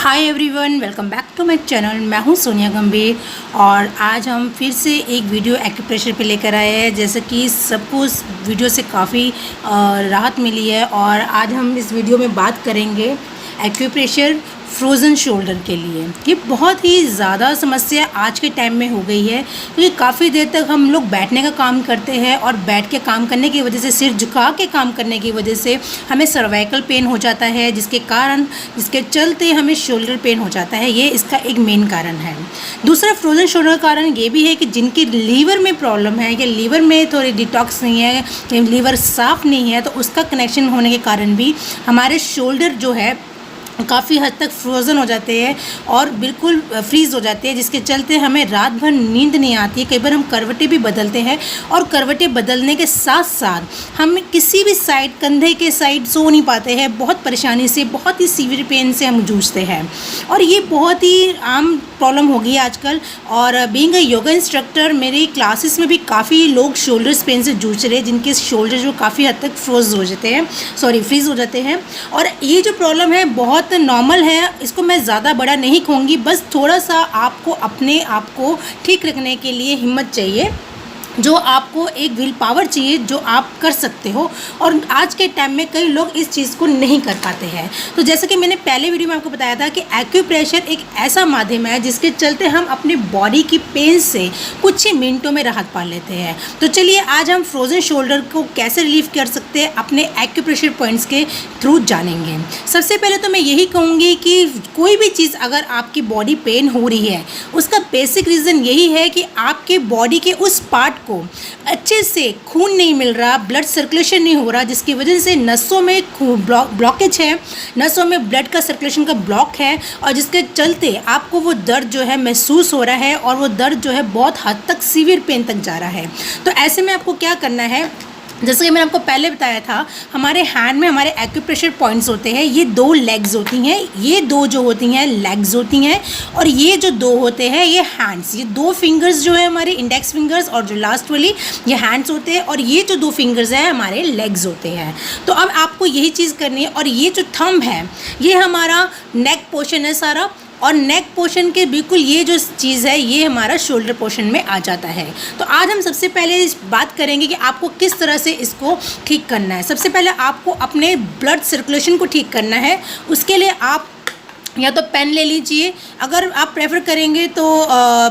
Hi everyone, welcome back to my channel. मैं हूं सोनिया गंभीर और आज हम फिर से एक वीडियो एक्यूप्रेशर पे लेकर आए हैं। जैसे कि सबको इस वीडियो से काफ़ी राहत मिली है और आज हम इस वीडियो में बात करेंगे एक्यूप्रेशर फ्रोज़न शोल्डर के लिए। ये बहुत ही ज़्यादा समस्या आज के टाइम में हो गई है क्योंकि काफ़ी देर तक हम लोग बैठने का काम करते हैं और बैठ के काम करने की वजह से, सिर झुका के काम करने की वजह से हमें सर्वाइकल पेन हो जाता है, जिसके चलते हमें शोल्डर पेन हो जाता है। ये इसका एक मेन कारण है। दूसरा फ्रोज़न शोल्डर का कारण ये भी है कि जिनके लीवर में प्रॉब्लम है या लीवर में थोड़ी डिटॉक्स नहीं है, लीवर साफ़ नहीं है, तो उसका कनेक्शन होने के कारण भी हमारे शोल्डर जो है काफ़ी हद तक फ्रोज़न हो जाते हैं और बिल्कुल फ्रीज़ हो जाते हैं, जिसके चलते हमें रात भर नींद नहीं आती। कई बार हम करवटें भी बदलते हैं और करवटें बदलने के साथ साथ हम किसी भी साइड, कंधे के साइड सो नहीं पाते हैं। बहुत परेशानी से, बहुत ही सीवियर पेन से हम जूझते हैं और ये बहुत ही आम प्रॉब्लम हो गई है आजकल। और बीइंग अ योगा इंस्ट्रक्टर, मेरी क्लासेस में भी काफ़ी लोग शोल्डर्स पेन से जूझ रहे हैं, जिनके शोल्डर जो काफ़ी हद तक फ्रीज़ हो जाते हैं। और ये जो प्रॉब्लम है बहुत नॉर्मल है, इसको मैं ज़्यादा बड़ा नहीं कहूँगी। बस थोड़ा सा आपको अपने आप को ठीक रखने के लिए हिम्मत चाहिए, जो आपको एक विल पावर चाहिए, जो आप कर सकते हो। और आज के टाइम में कई लोग इस चीज़ को नहीं कर पाते हैं। तो जैसे कि मैंने पहले वीडियो में आपको बताया था कि एक्यूप्रेशर एक ऐसा माध्यम है जिसके चलते हम अपने बॉडी की पेन से कुछ ही मिनटों में राहत पा लेते हैं। तो चलिए आज हम फ्रोज़न शोल्डर को कैसे रिलीव कर सकते हैं अपने एक्यूप्रेशर पॉइंट्स के थ्रू जानेंगे। सबसे पहले तो मैं यही कहूँगी कि कोई भी चीज़ अगर आपकी बॉडी पेन हो रही है, उसका बेसिक रीज़न यही है कि आपके बॉडी के उस पार्ट को अच्छे से खून नहीं मिल रहा, ब्लड सर्कुलेशन नहीं हो रहा, जिसकी वजह से नसों में ब्लॉकेज है, नसों में ब्लड का सर्कुलेशन का ब्लॉक है और जिसके चलते आपको वो दर्द जो है महसूस हो रहा है और वो दर्द जो है बहुत हद तक सीवियर पेन तक जा रहा है। तो ऐसे में आपको क्या करना है, जैसे कि मैंने आपको पहले बताया था, हमारे हैंड में हमारे एक्यूप्रेशर पॉइंट्स होते हैं। ये दो लेग्स होती हैं, ये दो जो होती हैं लेग्स होती हैं और ये जो दो होते हैं ये हैंड्स। ये दो फिंगर्स जो है हमारे इंडेक्स फिंगर्स और जो लास्ट वाली ये हैंड्स होते हैं और ये जो दो फिंगर्स हैं हमारे लेग्स होते हैं। तो अब आपको यही चीज़ करनी है। और ये जो थंब है ये हमारा नेक पोर्शन है सारा, और नेक पोर्शन के बिल्कुल ये जो चीज़ है ये हमारा शोल्डर पोर्शन में आ जाता है। तो आज हम सबसे पहले इस बात करेंगे कि आपको किस तरह से इसको ठीक करना है। सबसे पहले आपको अपने ब्लड सर्कुलेशन को ठीक करना है। उसके लिए आप या तो पेन ले लीजिए, अगर आप प्रेफर करेंगे तो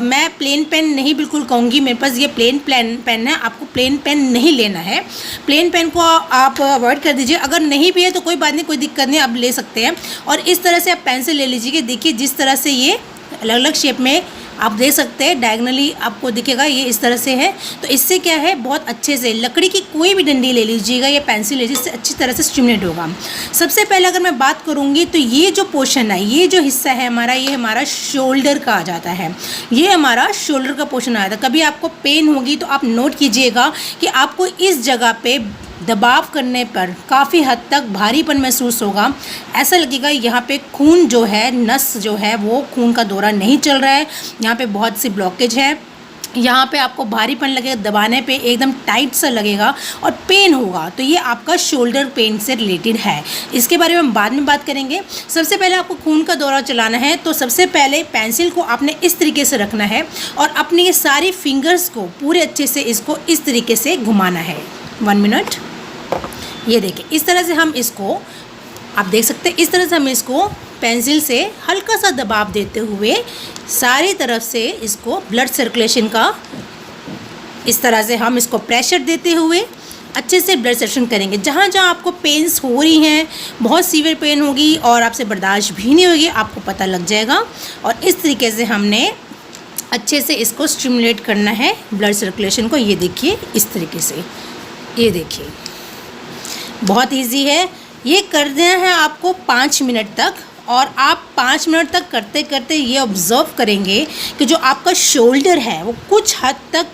मैं प्लेन पेन नहीं बिल्कुल कहूँगी, मेरे पास ये प्लेन पेन है। आपको प्लेन पेन नहीं लेना है, प्लेन पेन को आप अवॉइड कर दीजिए। अगर नहीं भी है तो कोई बात नहीं, कोई दिक्कत नहीं, आप ले सकते हैं। और इस तरह से आप पेंसिल ले लीजिए। देखिए जिस तरह से ये अलग अलग शेप में आप दे सकते हैं, डायगनली आपको दिखेगा ये इस तरह से है। तो इससे क्या है, बहुत अच्छे से लकड़ी की कोई भी डंडी ले लीजिएगा या पेंसिल ले लीजिए, इससे अच्छी तरह से स्टिमुलेट होगा। सबसे पहले अगर मैं बात करूँगी तो ये जो पोर्शन है, ये जो हिस्सा है हमारा, ये हमारा शोल्डर का आ जाता है। ये हमारा शोल्डर का पोर्शन आ जाता है। कभी आपको पेन होगी तो आप नोट कीजिएगा कि आपको इस जगह पे दबाव करने पर काफ़ी हद तक भारीपन महसूस होगा। ऐसा लगेगा यहाँ पे खून जो है, नस जो है वो खून का दौरा नहीं चल रहा है, यहाँ पे बहुत सी ब्लॉकेज है, यहाँ पे आपको भारीपन लगेगा, दबाने पे एकदम टाइट सा लगेगा और पेन होगा। तो ये आपका शोल्डर पेन से रिलेटेड है। इसके बारे में हम बाद में बात करेंगे। सबसे पहले आपको खून का दौरा चलाना है तो सबसे पहले पेंसिल को आपने इस तरीके से रखना है और अपने ये सारी फिंगर्स को पूरे अच्छे से इसको इस तरीके से घुमाना है। 1 मिनट। ये देखिए इस तरह से हम इसको, आप देख सकते हैं, इस तरह से हम इसको पेंसिल से हल्का सा दबाव देते हुए सारी तरफ से इसको ब्लड सर्कुलेशन का इस तरह से हम इसको प्रेशर देते हुए अच्छे से ब्लड सर्कुलेशन करेंगे। जहाँ जहाँ आपको पेन्स हो रही हैं, बहुत सीवियर पेन होगी और आपसे बर्दाश्त भी नहीं होगी, आपको पता लग जाएगा। और इस तरीके से हमने अच्छे से इसको स्टिमुलेट करना है ब्लड सर्कुलेशन को। ये देखिए इस तरीके से, ये देखिए बहुत इजी है। ये कर देना है आपको 5 मिनट तक और आप 5 मिनट तक करते करते ये ऑब्ज़र्व करेंगे कि जो आपका शोल्डर है वो कुछ हद तक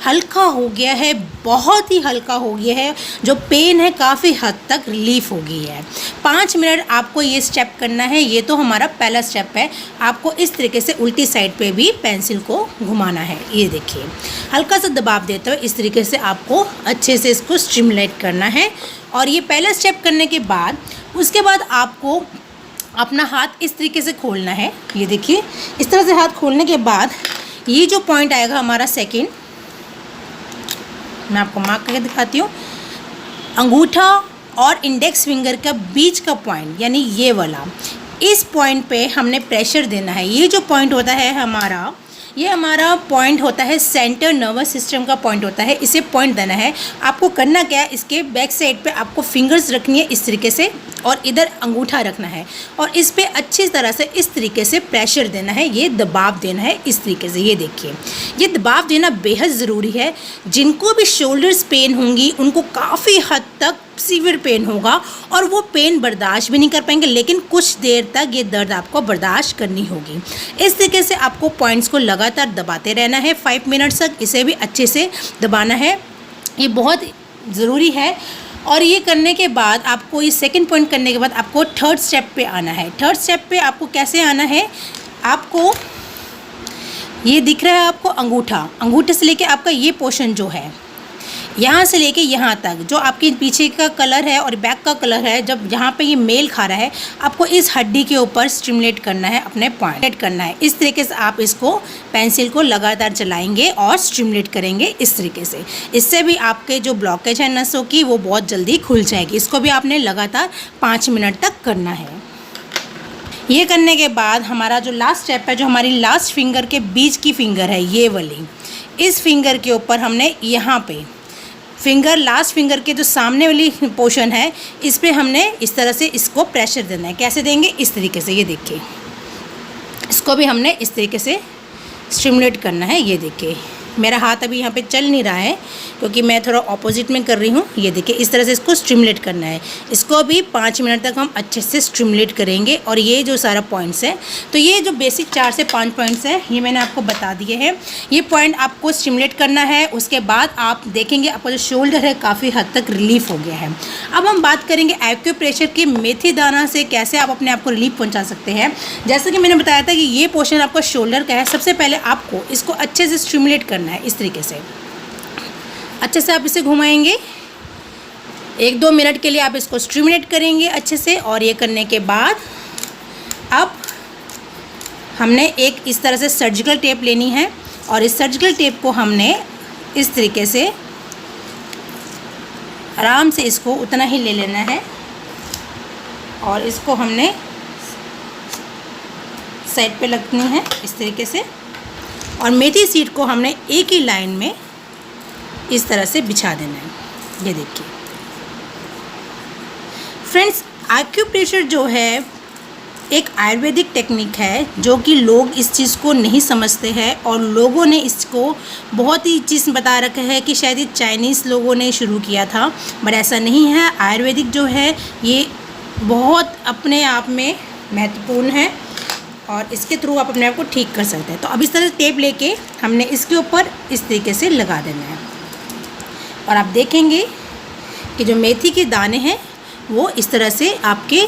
हल्का हो गया है, बहुत ही हल्का हो गया है। जो पेन है काफ़ी हद तक रिलीफ हो गई है। 5 मिनट आपको ये स्टेप करना है। ये तो हमारा पहला स्टेप है। आपको इस तरीके से उल्टी साइड पे भी पेंसिल को घुमाना है। ये देखिए हल्का सा दबाव देते हुए इस तरीके से आपको अच्छे से इसको स्टिमुलेट करना है। और ये पहला स्टेप करने के बाद उसके बाद आपको अपना हाथ इस तरीके से खोलना है। ये देखिए, इस तरह से हाथ खोलने के बाद ये जो पॉइंट आएगा हमारा सेकंड, मैं आपको मार्क करके दिखाती हूँ, अंगूठा और इंडेक्स फिंगर का बीच का पॉइंट, यानी ये वाला, इस पॉइंट पे हमने प्रेशर देना है। ये जो पॉइंट होता है हमारा, ये हमारा पॉइंट होता है सेंटर नर्वस सिस्टम का पॉइंट होता है, इसे पॉइंट देना है। आपको करना क्या है, इसके बैक साइड पे आपको फिंगर्स रखनी है इस तरीके से, और इधर अंगूठा रखना है और इस पे अच्छी तरह से इस तरीके से प्रेशर देना है, ये दबाव देना है इस तरीके से। ये देखिए, ये दबाव देना बेहद ज़रूरी है। जिनको भी शोल्डर्स पेन होंगी उनको काफ़ी हद तक सीवियर पेन होगा और वो पेन बर्दाश्त भी नहीं कर पाएंगे, लेकिन कुछ देर तक ये दर्द आपको बर्दाश्त करनी होगी। इस तरीके से आपको पॉइंट्स को लगातार दबाते रहना है 5 मिनट्स तक, इसे भी अच्छे से दबाना है, ये बहुत ज़रूरी है। और ये करने के बाद आपको, ये सेकंड पॉइंट करने के बाद आपको थर्ड स्टेप पे आना है। थर्ड स्टेप पे आपको कैसे आना है, आपको ये दिख रहा है आपको अंगूठा, अंगूठे से लेके आपका ये पोर्शन जो है, यहाँ से लेके यहाँ तक जो आपके पीछे का कलर है और बैक का कलर है, जब यहाँ पे ये मेल खा रहा है, आपको इस हड्डी के ऊपर स्टिमुलेट करना है, अपने पॉइंट करना है। इस तरीके से आप इसको पेंसिल को लगातार चलाएंगे और स्टिमुलेट करेंगे इस तरीके से। इससे भी आपके जो ब्लॉकेज है नसों की, वो बहुत जल्दी खुल जाएगी। इसको भी आपने लगातार 5 मिनट तक करना है। ये करने के बाद हमारा जो लास्ट स्टेप है, जो हमारी लास्ट फिंगर के बीच की फिंगर है, ये वाली, इस फिंगर के ऊपर हमने यहाँ पे फिंगर, लास्ट फिंगर के जो सामने वाली पोर्शन है, इस पे हमने इस तरह से इसको प्रेशर देना है। कैसे देंगे, इस तरीके से। ये देखिए, इसको भी हमने इस तरीके से स्टिमुलेट करना है। ये देखिए, मेरा हाथ अभी यहाँ पे चल नहीं रहा है क्योंकि मैं थोड़ा ऑपोजिट में कर रही हूँ। ये देखिए, इस तरह से इसको स्टिमुलेट करना है। इसको भी 5 मिनट तक हम अच्छे से स्टिमुलेट करेंगे। और ये जो सारा पॉइंट्स है, तो ये जो बेसिक 4 से 5 पॉइंट्स हैं, ये मैंने आपको बता दिए हैं। ये पॉइंट आपको स्टिमुलेट करना है। उसके बाद आप देखेंगे आपका जो शोल्डर है काफ़ी हद तक रिलीफ हो गया है। अब हम बात करेंगे एक्यूप्रेशर की, मेथी दाना से कैसे आप अपने आप को रिलीफ पहुँचा सकते हैं। जैसे कि मैंने बताया था कि ये पोर्शन आपका शोल्डर का है। सबसे पहले आपको इसको अच्छे से स्टिमुलेट करना है, इस तरीके से अच्छे से आप इसे घुमाएंगे। 1-2 मिनट के लिए आप इसको स्टिमुलेट करेंगे अच्छे से। और ये करने के बाद अब हमने एक इस तरह से सर्जिकल टेप लेनी है और इस सर्जिकल टेप को हमने इस तरीके से आराम से इसको उतना ही ले लेना है और इसको हमने साइड पे लगनी है इस तरीके से। और मेथी सीड को हमने एक ही लाइन में इस तरह से बिछा देना है। ये देखिए फ्रेंड्स, एक्यूप्रेशर जो है एक आयुर्वेदिक टेक्निक है जो कि लोग इस चीज़ को नहीं समझते हैं और लोगों ने इसको बहुत ही चीज़ बता रखा है कि शायद ये चाइनीज़ लोगों ने शुरू किया था, बट ऐसा नहीं है। आयुर्वेदिक जो है ये बहुत अपने आप में महत्वपूर्ण है और इसके थ्रू आप अपने आप को ठीक कर सकते हैं। तो अब इस तरह से टेप लेके हमने इसके ऊपर इस तरीके से लगा देना है और आप देखेंगे कि जो मेथी के दाने हैं वो इस तरह से आपके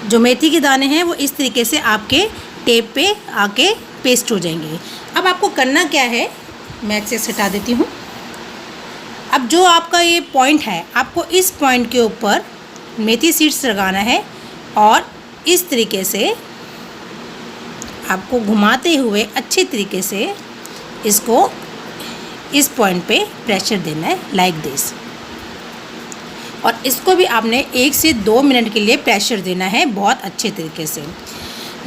जो मेथी के दाने हैं वो इस तरीके से आपके टेप पे आके पेस्ट हो जाएंगे। अब आपको करना क्या है, मैं इसे हटा देती हूँ। अब जो आपका ये पॉइंट है, आपको इस पॉइंट के ऊपर मेथी सीड्स लगाना है और इस तरीके से आपको घुमाते हुए अच्छे तरीके से इसको इस पॉइंट पे प्रेशर देना है, लाइक दिस। और इसको भी आपने 1 से 2 मिनट के लिए प्रेशर देना है बहुत अच्छे तरीके से।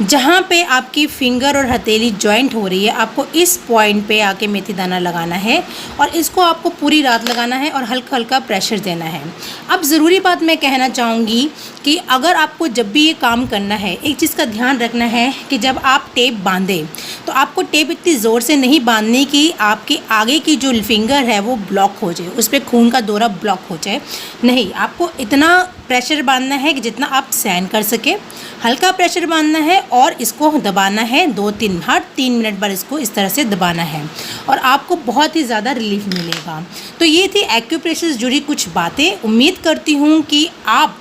जहाँ पे आपकी फिंगर और हथेली जॉइंट हो रही है, आपको इस पॉइंट पे आके मेथी दाना लगाना है और इसको आपको पूरी रात लगाना है और हल्का हल्का प्रेशर देना है। अब ज़रूरी बात मैं कहना चाहूँगी कि अगर आपको जब भी ये काम करना है, एक चीज़ का ध्यान रखना है कि जब आप टेप बांधें तो आपको टेप इतनी ज़ोर से नहीं बांधनी कि आपकी आगे की जो फिंगर है वो ब्लॉक हो जाए, उस पर खून का दौरा ब्लॉक हो जाए। नहीं, आपको इतना प्रेशर बांधना है कि जितना आप सहन कर सके। हल्का प्रेशर बांधना है और इसको दबाना है 2-3 हर 3 मिनट पर इसको इस तरह से दबाना है और आपको बहुत ही ज़्यादा रिलीफ मिलेगा। तो ये थी एक्यूप्रेशर से जुड़ी कुछ बातें। उम्मीद करती हूँ कि आप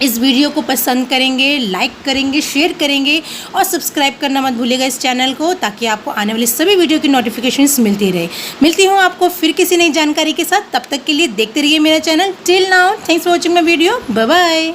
इस वीडियो को पसंद करेंगे, लाइक करेंगे, शेयर करेंगे और सब्सक्राइब करना मत भूलिएगा इस चैनल को, ताकि आपको आने वाली सभी वीडियो की नोटिफिकेशंस मिलती रहे। मिलती हूँ आपको फिर किसी नई जानकारी के साथ, तब तक के लिए देखते रहिए मेरा channel. Till now, thanks for watching my video, bye bye.